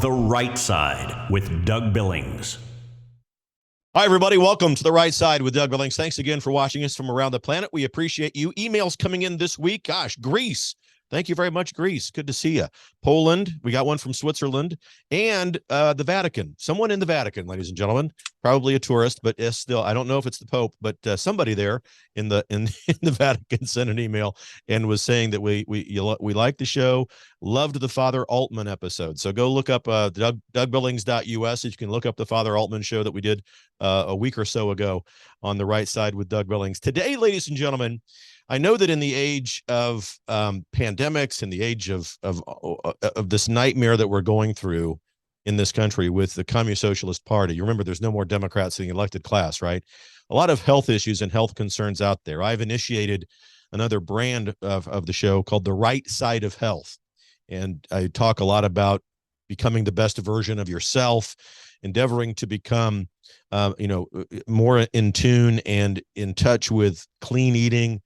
The Right Side with Doug Billings. Hi, everybody. Welcome to The Right Side with Doug Billings. Thanks again for watching us from around the planet. We appreciate you. Emails coming in this week. Gosh, Greece. Thank you very much, Greece. Good to see you. Poland. We got one from Switzerland and the Vatican. Someone in the Vatican, ladies and gentlemen. Probably a tourist, but still, I don't know if it's the Pope, but somebody there in the the Vatican sent an email and was saying that we like the show, loved the Father Altman episode. So go look up DougBillings.us. If you can look up the Father Altman show that we did a week or so ago on The Right Side with Doug Billings. Today, ladies and gentlemen, I know that in the age of pandemics, in the age of this nightmare that we're going through in this country with the Communist Socialist Party, you remember there's no more Democrats in the elected class, right? A lot of health issues and health concerns out there. I've initiated another brand of the show called The Right Side of Health. And I talk a lot about becoming the best version of yourself, endeavoring to become, more in tune and in touch with clean eating,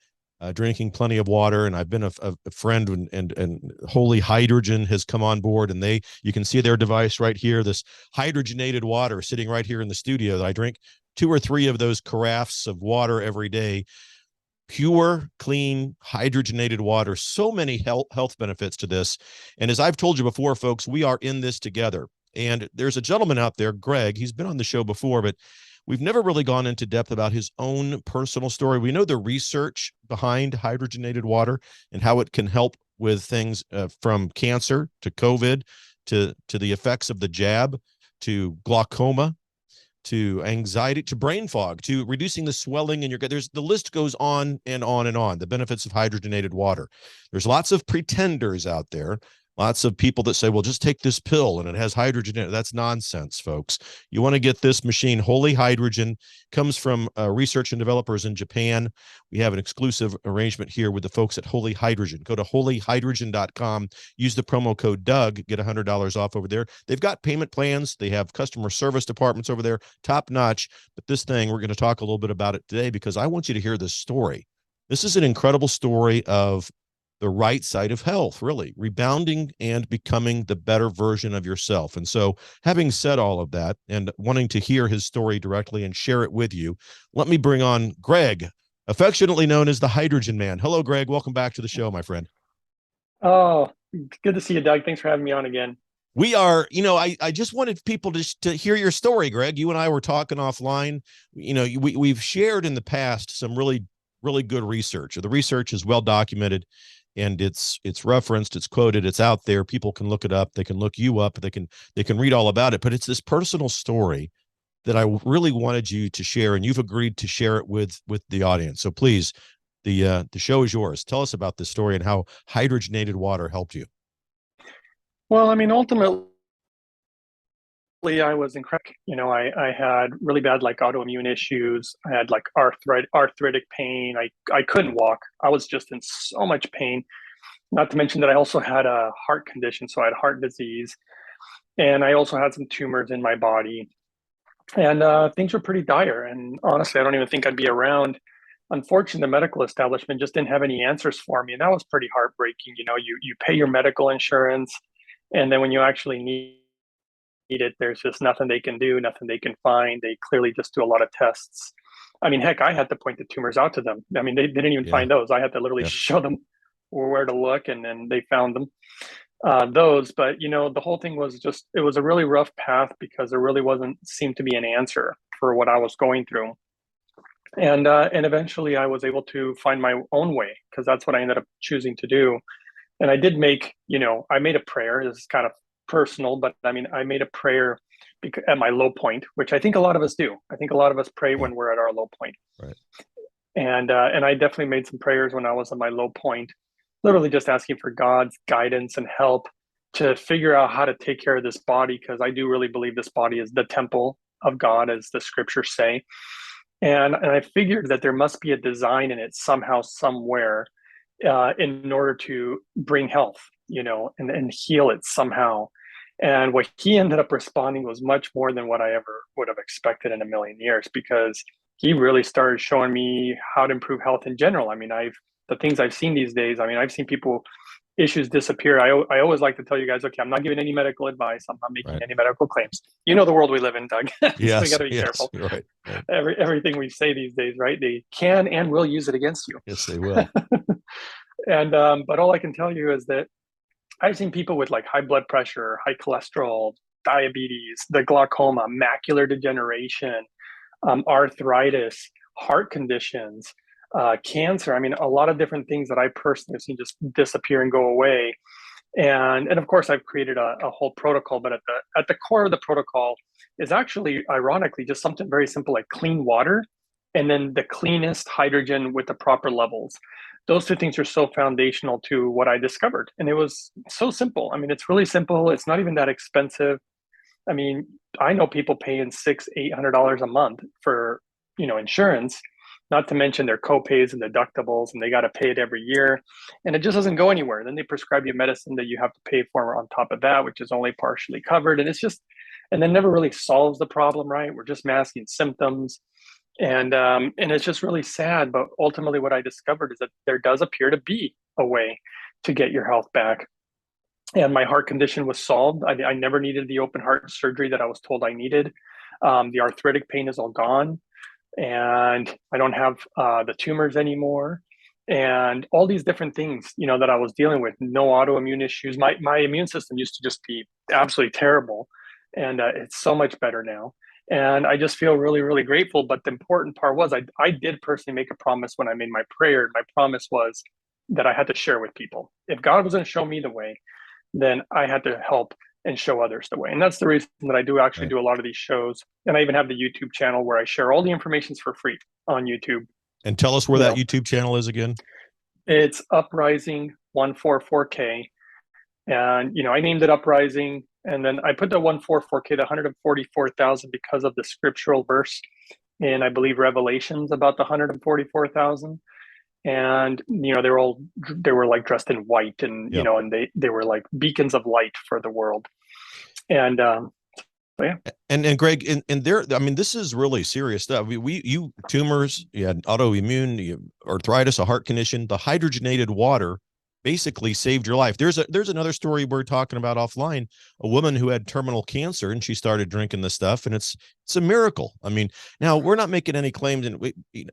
drinking plenty of water. And I've been a friend and Holy Hydrogen has come on board, and you can see their device right here, this hydrogenated water sitting right here in the studio that I drink 2 or 3 of those carafes of water every day. Pure, clean, hydrogenated water. So many health benefits to this. And as I've told you before, folks, we are in this together. And there's a gentleman out there, Greg, he's been on the show before, but we've never really gone into depth about his own personal story. We know the research behind hydrogenated water and how it can help with things from cancer to COVID to the effects of the jab, to glaucoma, to anxiety, to brain fog, to reducing the swelling in your gut. The list goes on and on and on, the benefits of hydrogenated water. There's lots of pretenders out there. Lots of people that say, well, just take this pill and it has hydrogen in it. That's nonsense, folks. You want to get this machine. Holy Hydrogen comes from research and developers in Japan. We have an exclusive arrangement here with the folks at Holy Hydrogen. Go to holyhydrogen.com. Use the promo code Doug. Get $100 off over there. They've got payment plans. They have customer service departments over there. Top notch. But this thing, we're going to talk a little bit about it today because I want you to hear this story. This is an incredible story of the right side of health, really rebounding and becoming the better version of yourself. And so, having said all of that and wanting to hear his story directly and share it with you, let me bring on Greg, affectionately known as the Hydrogen Man. Hello, Greg. Welcome back to the show, my friend. Oh, good to see you, Doug. Thanks for having me on again. We are, I just wanted people to hear your story, Greg. You and I were talking offline. We've shared in the past some really, really good research. The research is well documented. And it's referenced, it's quoted, it's out there. People can look it up. They can look you up. They can read all about it. But it's this personal story that I really wanted you to share, and you've agreed to share it with the audience. So please, the show is yours. Tell us about this story and how hydrogenated water helped you. Well, I mean, ultimately, I was incredible. I had really bad autoimmune issues. I had arthritic pain. I couldn't walk. I was just in so much pain. Not to mention that I also had a heart condition, so I had heart disease, and I also had some tumors in my body, and things were pretty dire. And honestly, I don't even think I'd be around. Unfortunately, the medical establishment just didn't have any answers for me, and that was pretty heartbreaking. You pay your medical insurance, and then when you actually need it, there's just nothing they can do, nothing they can find. They clearly just do a lot of tests. I mean, heck, I had to point the tumors out to them. I mean, they didn't even find those. I had to literally show them where to look, and then they found them. But the whole thing was it was a really rough path because there really seemed to be an answer for what I was going through. And eventually I was able to find my own way, because that's what I ended up choosing to do. And I did I made a prayer. This is kind of personal, but I mean, I made a prayer at my low point, which I think a lot of us do. I think a lot of us pray when we're at our low point. Right. And I definitely made some prayers when I was at my low point, literally just asking for God's guidance and help to figure out how to take care of this body, because I do really believe this body is the temple of God, as the scriptures say. And I figured that there must be a design in it somehow, somewhere, in order to bring health, and heal it somehow. And what he ended up responding was much more than what I ever would have expected in a million years, because he really started showing me how to improve health in general. I mean, the things I've seen these days, I mean, I've seen people issues disappear. I always like to tell you guys, okay, I'm not giving any medical advice. I'm not making Right. any medical claims. You know the world we live in, Doug. So Yes. we got to be Yes. careful. Right. Everything we say these days, right? They can and will use it against you. Yes, they will. And but all I can tell you is that I've seen people with like high blood pressure, high cholesterol, diabetes, the glaucoma, macular degeneration, arthritis, heart conditions, cancer. I mean, a lot of different things that I personally have seen just disappear and go away. And of course, I've created a whole protocol. But at the core of the protocol is actually, ironically, just something very simple like clean water, and then the cleanest hydrogen with the proper levels. Those two things are so foundational to what I discovered, and it was so simple. I mean, it's really simple. It's not even that expensive. I mean, I know people paying $600-800 a month for, insurance, not to mention their copays and deductibles, and they got to pay it every year, and it just doesn't go anywhere. Then they prescribe you medicine that you have to pay for on top of that, which is only partially covered, and it's just, and then never really solves the problem, right? We're just masking symptoms, and it's just really sad. But ultimately, what I discovered is that there does appear to be a way to get your health back. And my heart condition was solved. I never needed the open heart surgery that I was told I needed. The arthritic pain is all gone, and I don't have the tumors anymore, and all these different things, that I was dealing with. No autoimmune issues. My immune system used to just be absolutely terrible, and it's so much better now. And I just feel really, really grateful. But the important part was I did personally make a promise when I made my prayer. My promise was that I had to share with people. If God was going to show me the way, then I had to help and show others the way. And that's the reason that I do actually do a lot of these shows. And I even have the YouTube channel where I share all the information for free on YouTube. And tell us where that YouTube channel is again. It's Uprising 144K. And, I named it Uprising. And then I put the 144K, the 144,000, because of the scriptural verse in, I believe, Revelations about the 144,000. And they were like dressed in white, and and they were like beacons of light for the world. And yeah. And Greg, and there, I mean, this is really serious stuff. You tumors, you had autoimmune, arthritis, a heart condition. The hydrogenated water basically saved your life. There's another story we're talking about offline, a woman who had terminal cancer, and she started drinking this stuff, and it's a miracle. I mean, now we're not making any claims, and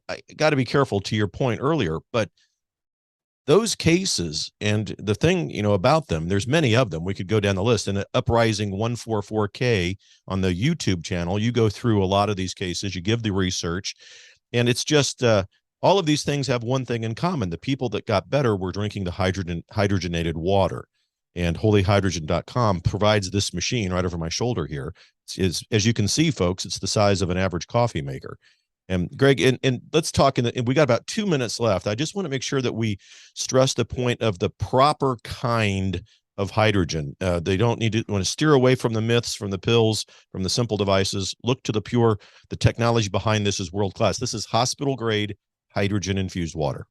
I got to be careful to your point earlier, but those cases and the thing, about them, there's many of them. We could go down the list. And Uprising 144K on the YouTube channel, you go through a lot of these cases, you give the research, and it's just all of these things have one thing in common. The people that got better were drinking the hydrogenated water. And holyhydrogen.com provides this machine right over my shoulder here. As you can see, folks, it's the size of an average coffee maker. And Greg, and let's talk, and we got about 2 minutes left. I just want to make sure that we stress the point of the proper kind of hydrogen. They don't need to want to steer away from the myths, from the pills, from the simple devices. Look to the pure. The technology behind this is world class. This is hospital grade hydrogen infused water.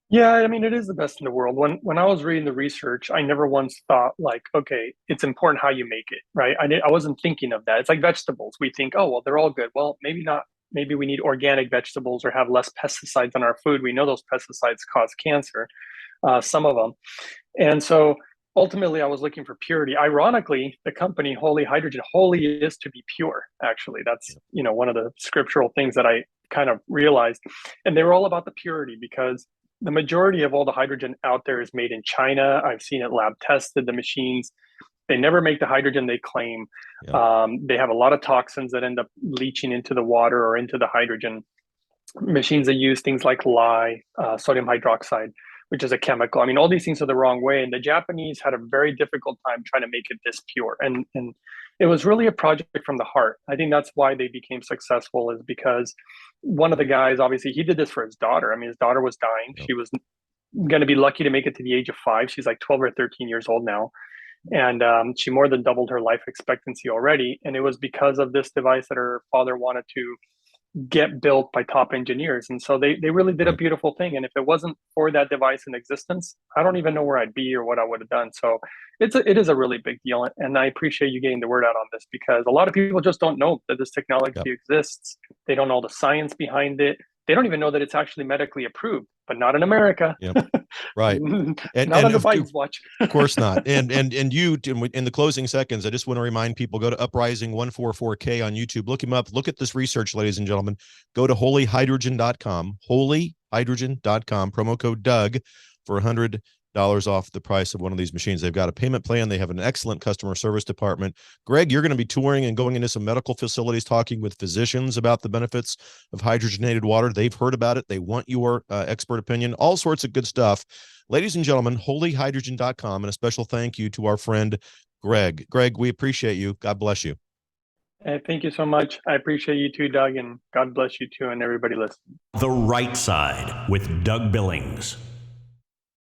Yeah, I mean, it is the best in the world. When I was reading the research, I never once thought like, okay, it's important how you make it, right? I wasn't thinking of that. It's like vegetables. We think, oh, well, they're all good. Well, maybe not. Maybe we need organic vegetables or have less pesticides in our food. We know those pesticides cause cancer, some of them. And so ultimately, I was looking for purity. Ironically, the company Holy Hydrogen, holy is to be pure. Actually, that's one of the scriptural things that I kind of realized. And they were all about the purity, because the majority of all the hydrogen out there is made in China. I've seen it lab tested, the machines. They never make the hydrogen they claim. Yeah. They have a lot of toxins that end up leaching into the water or into the hydrogen. Machines that use things like lye, sodium hydroxide, which is a chemical. I mean, all these things are the wrong way. And the Japanese had a very difficult time trying to make it this pure. And it was really a project from the heart. I think that's why they became successful, is because one of the guys, obviously, he did this for his daughter. I mean, his daughter was dying. Yep. She was going to be lucky to make it to the age of 5. She's like 12 or 13 years old now. And she more than doubled her life expectancy already. And it was because of this device that her father wanted to get built by top engineers. And so they really did a beautiful thing. And if it wasn't for that device in existence, I don't even know where I'd be or what I would have done. So it is a really big deal. And I appreciate you getting the word out on this, because a lot of people just don't know that this technology exists. They don't know the science behind it. They don't even know that it's actually medically approved. but not in America. Yep. Right. And Not under of Biden's watch. Of course not. And you, in the closing seconds, I just want to remind people, go to Uprising 144K on YouTube. Look him up. Look at this research, ladies and gentlemen. Go to holyhydrogen.com, holyhydrogen.com, promo code Doug for $100 off the price of one of these machines. They've got a payment plan. They have an excellent customer service department. Greg, you're going to be touring and going into some medical facilities, talking with physicians about the benefits of hydrogenated water. They've heard about it. They want your expert opinion, all sorts of good stuff. Ladies and gentlemen, holyhydrogen.com, and a special thank you to our friend, Greg. Greg, we appreciate you. God bless you. Thank you so much. I appreciate you too, Doug, and God bless you too, and everybody listening. The Right Side with Doug Billings.